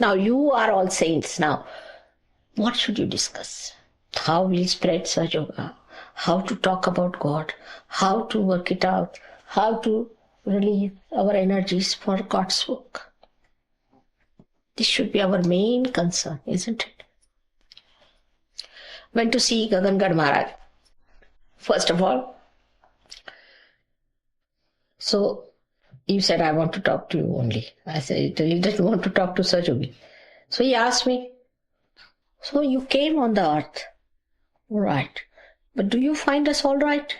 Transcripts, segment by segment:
Now you are all saints. Now, what should you discuss? How we'll spread Sahaja Yoga, how to talk about God, how to work it out, how to release our energies for God's work. This should be our main concern, isn't it? Went to see Gagangad Maharaj. First of all, so you said, I want to talk to you only. I said, he doesn't want to talk to Sahaja Yogi. So he asked me, so you came on the earth, all right, but do you find us all right?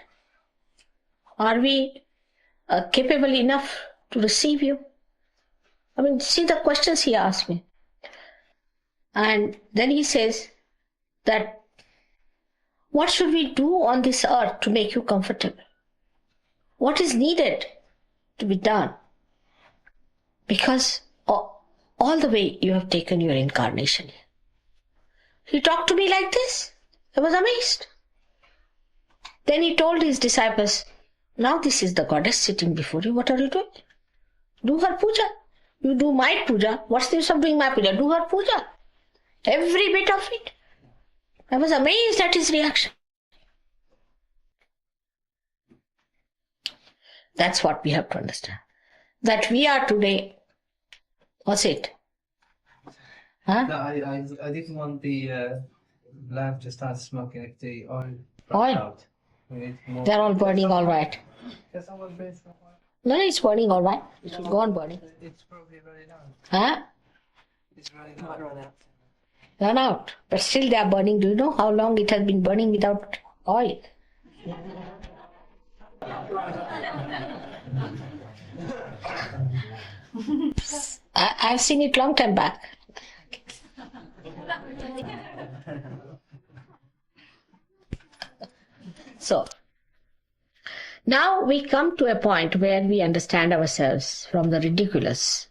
Are we capable enough to receive you? I mean, see the questions he asked me. And then he says that, what should we do on this earth to make you comfortable? What is needed to be done? Because all the way you have taken your incarnation here. He talked to me like this. I was amazed. Then he told his disciples, now this is the goddess sitting before you. What are you doing? Do her puja. You do my puja. What's the use of doing my puja? Do her puja. Every bit of it. I was amazed at his reaction. That's what we have to understand. That we are today. What's it? Huh? No, I didn't want the lamp to start smoking if the oil Oil? out. They're all burning all right. Can someone bring some oil? No, it's burning all right. It should go on burning. It's probably running out. Huh? It's running out. Run out. But still they are burning. Do you know how long it has been burning without oil? I've seen it long time back. So, now we come to a point where we understand ourselves from the ridiculous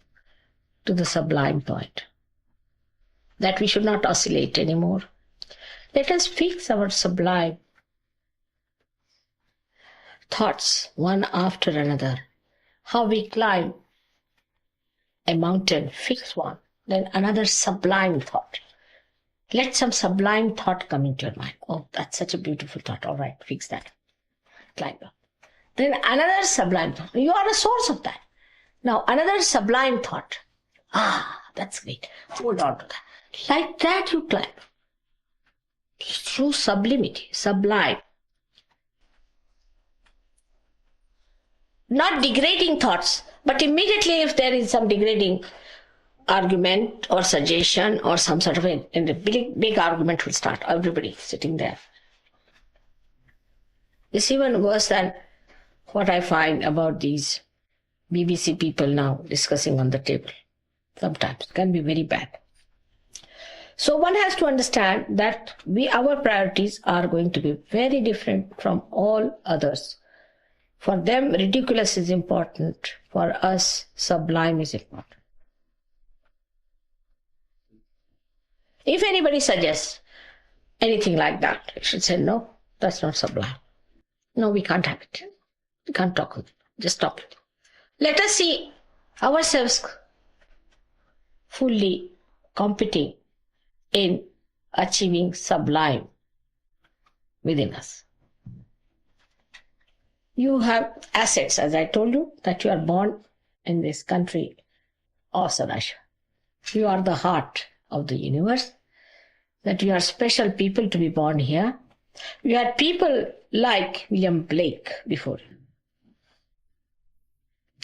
to the sublime point. That we should not oscillate anymore. Let us fix our sublime thoughts one after another. How we climb a mountain, fix one, then another sublime thought. Let some sublime thought come into your mind. Oh, that's such a beautiful thought. All right, fix that. Climb up. Then another sublime thought. You are the source of that. Now another sublime thought. Ah, that's great. Hold on to that. Like that you climb. Through sublimity, sublime. Not degrading thoughts, but immediately if there is some degrading argument or suggestion or some sort of a big argument will start. Everybody sitting there. It's even worse than what I find about these BBC people now discussing on the table. Sometimes it can be very bad. So one has to understand that our priorities are going to be very different from all others. For them, ridiculous is important. For us, sublime is important. If anybody suggests anything like that, you should say, no, that's not sublime. No, we can't have it. We can't talk with it. Just stop it. Let us see ourselves fully competing in achieving sublime within us. You have assets, as I told you, that you are born in this country of Sadash. You are the heart of the universe, that you are special people to be born here. You had people like William Blake before you.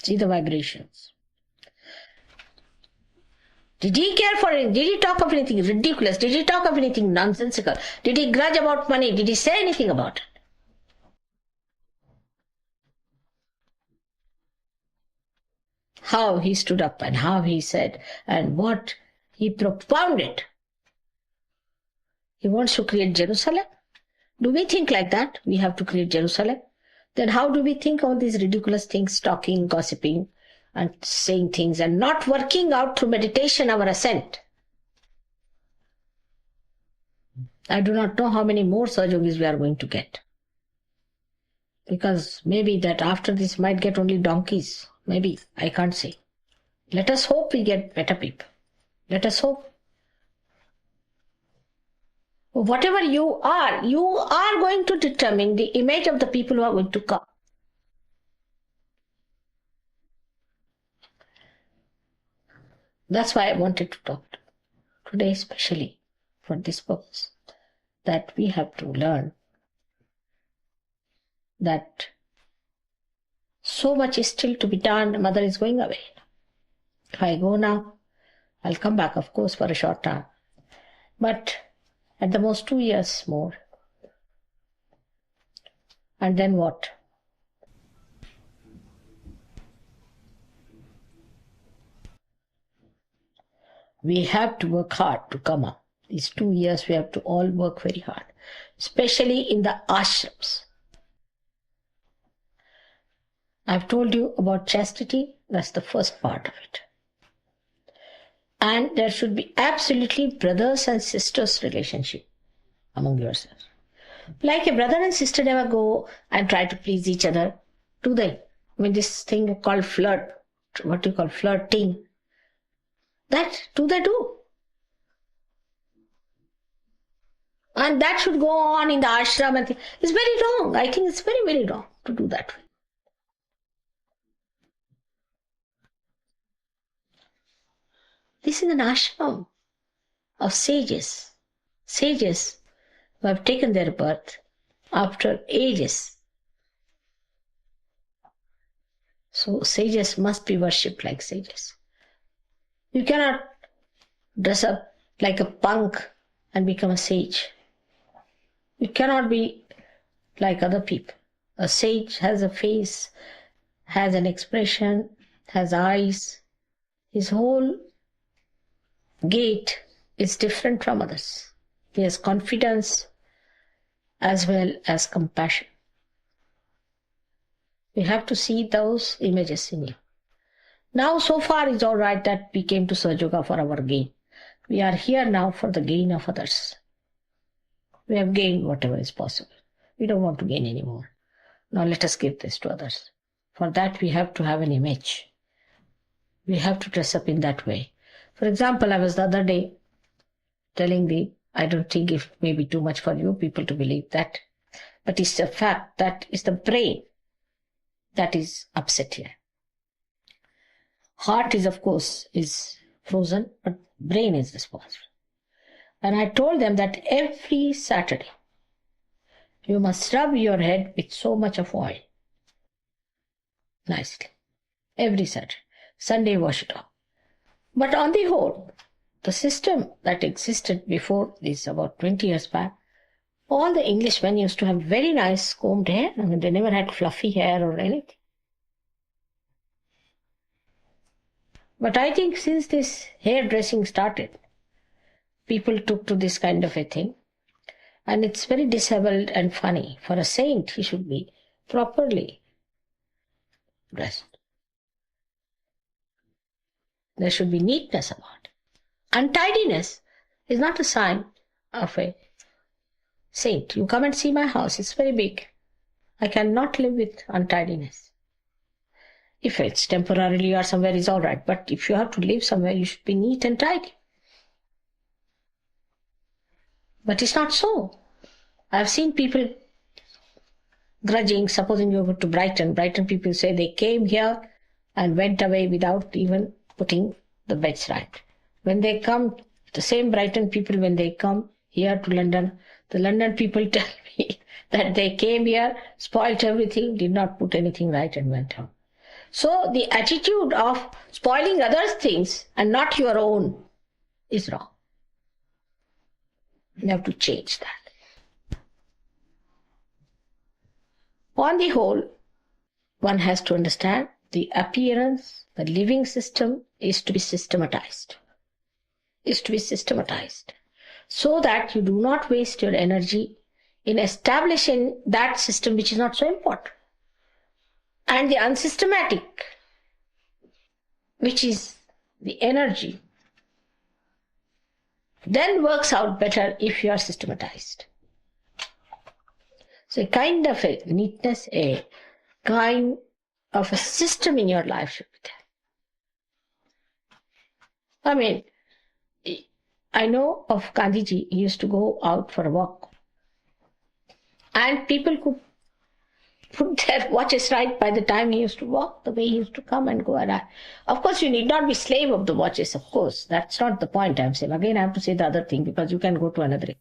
See the vibrations. Did he care for anything? Did he talk of anything ridiculous? Did he talk of anything nonsensical? Did he grudge about money? Did he say anything about it? How he stood up and how he said and what he propounded. He wants to create Jerusalem. Do we think like that? We have to create Jerusalem. Then how do we think all these ridiculous things, talking, gossiping, and saying things and not working out through meditation our ascent? I do not know how many more Sahaja Yogis we are going to get. Because maybe that after this might get only donkeys. Maybe. I can't say. Let us hope we get better people. Let us hope. Whatever you are going to determine the image of the people who are going to come. That's why I wanted to talk today, especially for this purpose, that we have to learn that so much is still to be done. Mother is going away. If I go now, I'll come back, of course, for a short time. But at the most 2 years more. And then what? We have to work hard to come up. These 2 years we have to all work very hard, especially in the ashrams. I've told you about chastity. That's the first part of it. And there should be absolutely brothers and sisters relationship among yourselves. Like a brother and sister never go and try to please each other, do they? I mean, this thing called flirt, what you call flirting, that do they do? And that should go on in the ashram and it's very wrong. I think it's very, very wrong to do that. This is an ashram of sages. Sages who have taken their birth after ages. So sages must be worshipped like sages. You cannot dress up like a punk and become a sage. You cannot be like other people. A sage has a face, has an expression, has eyes. His whole gait is different from others. He has confidence as well as compassion. We have to see those images in you. Now, so far it's all right that we came to Sahaja Yoga for our gain. We are here now for the gain of others. We have gained whatever is possible. We don't want to gain anymore. Now let us give this to others. For that we have to have an image. We have to dress up in that way. For example, I was the other day telling I don't think it may be too much for you people to believe that, but it's a fact that it's the brain that is upset here. Heart is, of course, is frozen, but brain is responsible. And I told them that every Saturday, you must rub your head with so much of oil. Nicely. Every Saturday. Sunday, wash it off. But on the whole, the system that existed before this, about 20 years back, all the Englishmen used to have very nice combed hair. I mean, they never had fluffy hair or anything. But I think since this hairdressing started, people took to this kind of a thing. And it's very disheveled and funny. For a saint, he should be properly dressed. There should be neatness about it. Untidiness is not a sign of a saint. You come and see my house. It's very big. I cannot live with untidiness. If it's temporarily or somewhere, is all right. But if you have to live somewhere, you should be neat and tidy. But it's not so. I've seen people grudging, supposing you go to Brighton. Brighton people say they came here and went away without even putting the beds right. When they come, the same Brighton people, when they come here to London, the London people tell me that they came here, spoilt everything, did not put anything right and went home. So the attitude of spoiling others' things and not your own is wrong. You have to change that. On the whole, one has to understand the appearance, the living system is to be systematized. So that you do not waste your energy in establishing that system which is not so important. And the unsystematic, which is the energy, then works out better if you are systematized. So a kind of a neatness, a kind of a system in your life should be there. I mean, I know of Gandhiji, he used to go out for a walk. And people could put their watches right by the time he used to walk, the way he used to come and go. And of course, you need not be slave of the watches, of course. That's not the point I'm saying. Again, I have to say the other thing because you can go to another.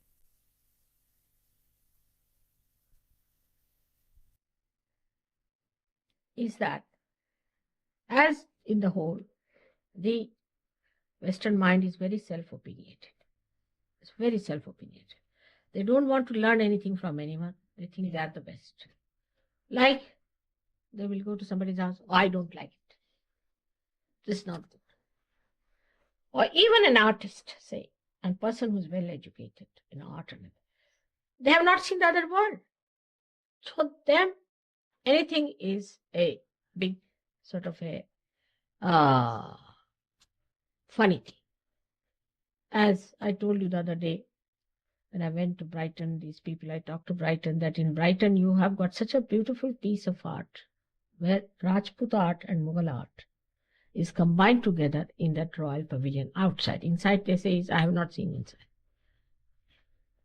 Is that, as in the whole, the Western mind is very self-opinionated. It's very self-opinionated. They don't want to learn anything from anyone. They think they are the best. Like, they will go to somebody's house, oh, I don't like it. This is not good. Or even an artist, say, a person who's well educated in art, and they have not seen the other world. So them, anything is a big sort of a funny thing. As I told you the other day, when I went to Brighton, these people I talked to Brighton, that in Brighton you have got such a beautiful piece of art where Rajput art and Mughal art is combined together in that royal pavilion outside. Inside they say, I have not seen inside.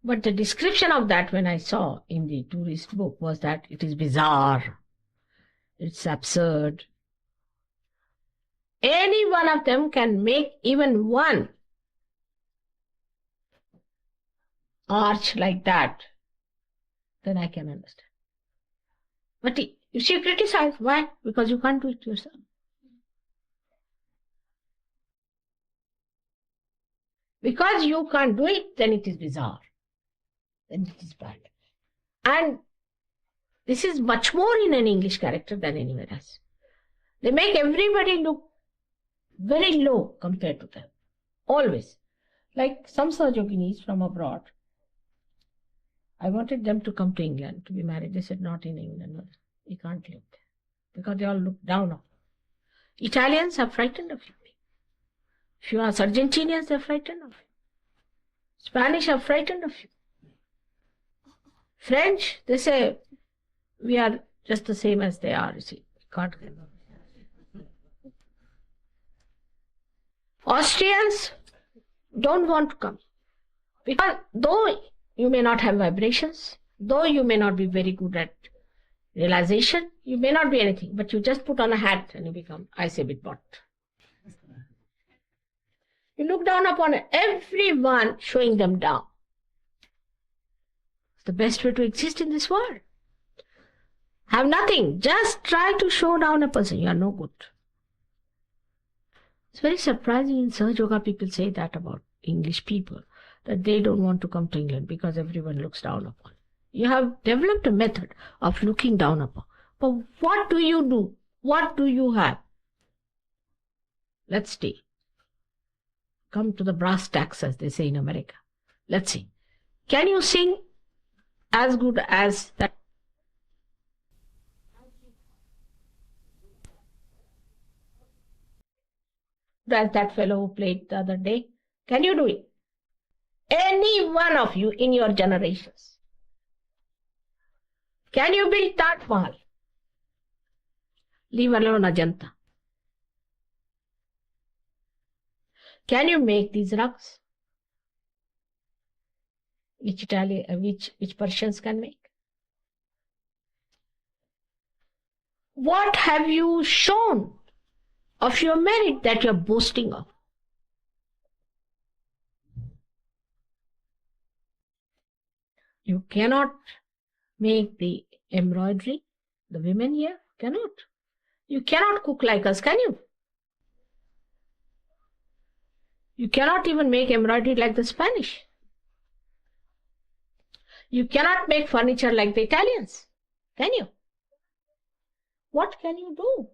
But the description of that when I saw in the tourist book was that it is bizarre, it's absurd. Any one of them can make even one arch like that, then I can understand. But if you criticize, why? Because you can't do it yourself. Because you can't do it, then it is bizarre. Then it is bad. And this is much more in an English character than anywhere else. They make everybody look very low compared to them. Always. Like some Sahaja Yoginis from abroad. I wanted them to come to England to be married. They said, not in England. No, you can't live there. Because they all look down on you. Italians are frightened of you. If you are Argentinians, they're frightened of you. Spanish are frightened of you. French, they say, we are just the same as they are, you see. Can't get them. Austrians don't want to come. Because though you may not have vibrations, though you may not be very good at realization, you may not be anything, but you just put on a hat and you become, I say, bit bot. You look down upon everyone, showing them down. It's the best way to exist in this world. Have nothing. Just try to show down a person. You are no good. It's very surprising in Sahaja Yoga people say that about English people, that they don't want to come to England because everyone looks down upon. You have developed a method of looking down upon. But what do you do? What do you have? Let's stay. Come to the brass tacks, as they say in America. Let's see. Can you sing as good as that? As that fellow who played the other day? Can you do it? Any one of you in your generations. Can you build Taj Mahal? Leave alone Ajanta. Can you make these rugs? Which Persians can make? What have you shown of your merit that you are boasting of? You cannot make the embroidery, the women here cannot. You cannot cook like us, can you? You cannot even make embroidery like the Spanish. You cannot make furniture like the Italians, can you? What can you do?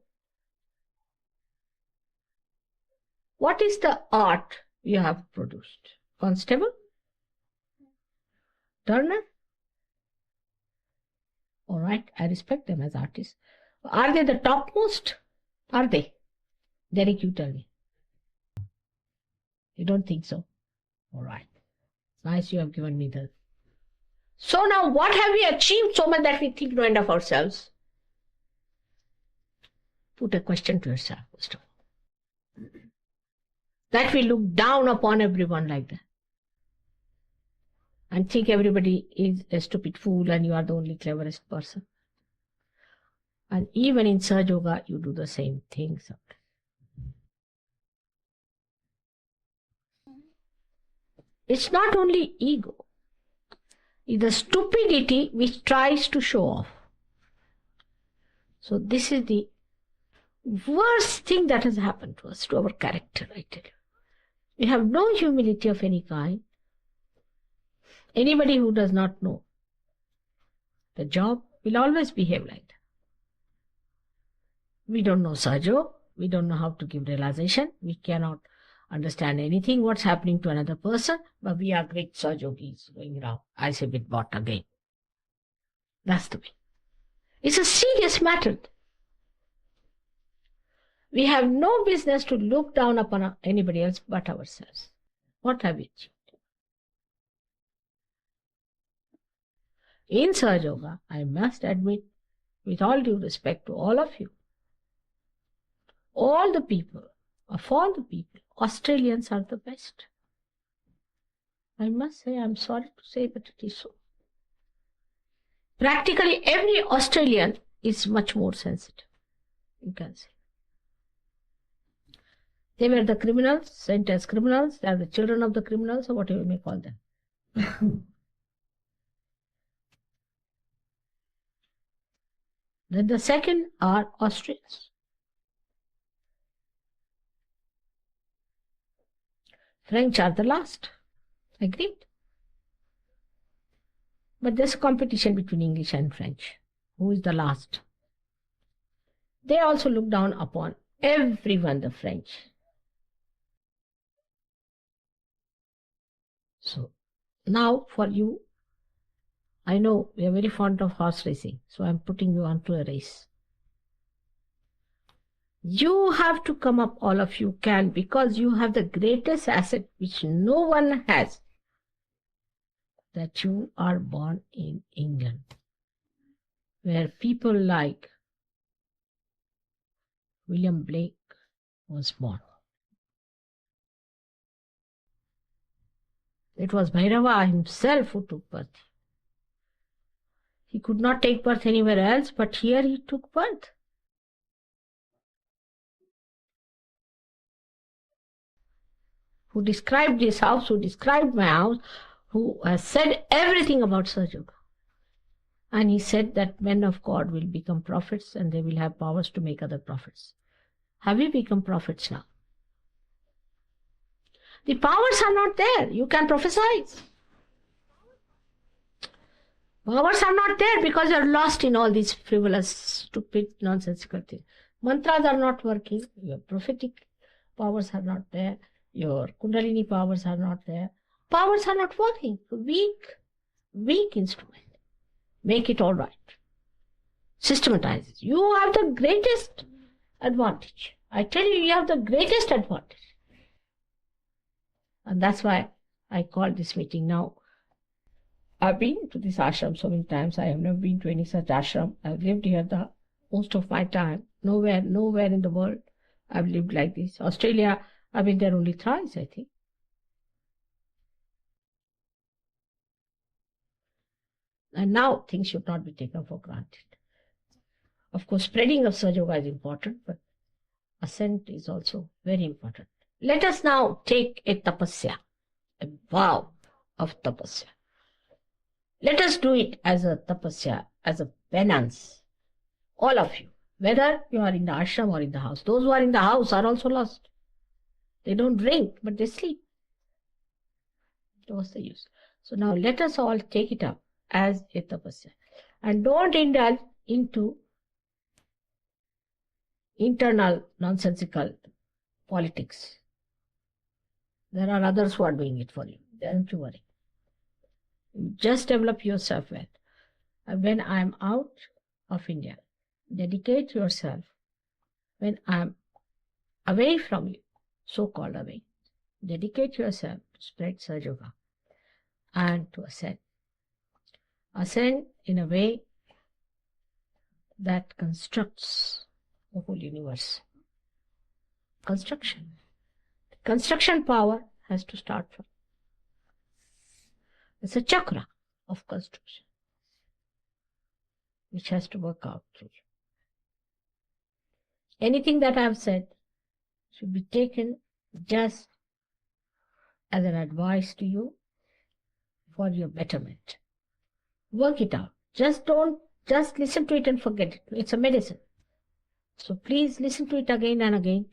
What is the art you have produced? Constable? Turner? All right, I respect them as artists. Are they the topmost? Are they? Derek, you tell me. You don't think so? All right. Nice, you have given me the... So now, what have we achieved so much that we think no end of ourselves? Put a question to yourself, first of all. That we look down upon everyone like that. and think everybody is a stupid fool and you are the only cleverest person. And even in Sahaja Yoga, you do the same thing sometimes. It's not only ego. It's the stupidity which tries to show off. So this is the worst thing that has happened to us, to our character, I tell you. We have no humility of any kind. Anybody who does not know the job will always behave like that. We don't know Sahaja, we don't know how to give realization, we cannot understand anything what's happening to another person, but we are great Sahaja Yogis going around. I say with what again? That's the way. It's a serious matter. We have no business to look down upon anybody else but ourselves. What have we achieved? In Sahaja Yoga, I must admit, with all due respect to all of you, all the people, Australians are the best. I must say, I'm sorry to say, but it is so. Practically every Australian is much more sensitive, you can say. They were the criminals, sent as criminals, they are the children of the criminals, or whatever you may call them. Then the second are Austrians. French are the last. Agreed? But there's a competition between English and French. Who is the last? They also look down upon everyone, the French. So now for you, I know we are very fond of horse racing, so I'm putting you onto a race. You have to come up, all of you can, because you have the greatest asset which no one has, that you are born in England, where people like William Blake was born. It was Bhairava himself who took birth. He could not take birth anywhere else, but here he took birth. Who described this house, who described my house, who has said everything about Sahaja Yoga. And he said that men of God will become prophets and they will have powers to make other prophets. Have we become prophets now? The powers are not there. You can prophesy. Powers are not there because you are lost in all these frivolous, stupid, nonsensical things. Mantras are not working. Your prophetic powers are not there. Your Kundalini powers are not there. Powers are not working. Weak instrument. Make it all right. Systematize it. You have the greatest advantage. I tell you, you have the greatest advantage. And that's why I called this meeting now. I've been to this ashram so many times. I have never been to any such ashram. I've lived here the most of my time. Nowhere in the world I've lived like this. Australia, I've been there only thrice, I think. And now things should not be taken for granted. Of course, spreading of Sahaja Yoga is important, but ascent is also very important. Let us now take a tapasya, a vow of tapasya. Let us do it as a tapasya, as a penance. All of you, whether you are in the ashram or in the house. Those who are in the house are also lost. They don't drink, but they sleep. What's the use? So now let us all take it up as a tapasya. And don't indulge into internal nonsensical politics. There are others who are doing it for you. Don't you worry. Just develop yourself well. When I am out of India, dedicate yourself. When I am away from you, so-called away, dedicate yourself to spread Sahaja Yoga and to ascend. Ascend in a way that constructs the whole universe. Construction. Construction power has to start from. It's a chakra of construction which has to work out through you. Anything that I have said should be taken just as an advice to you for your betterment. Work it out. Just listen to it and forget it. It's a medicine. So please listen to it again and again.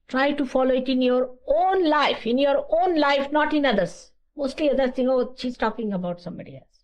Try to follow it in your own life, not in others. Mostly others think, oh, she's talking about somebody else.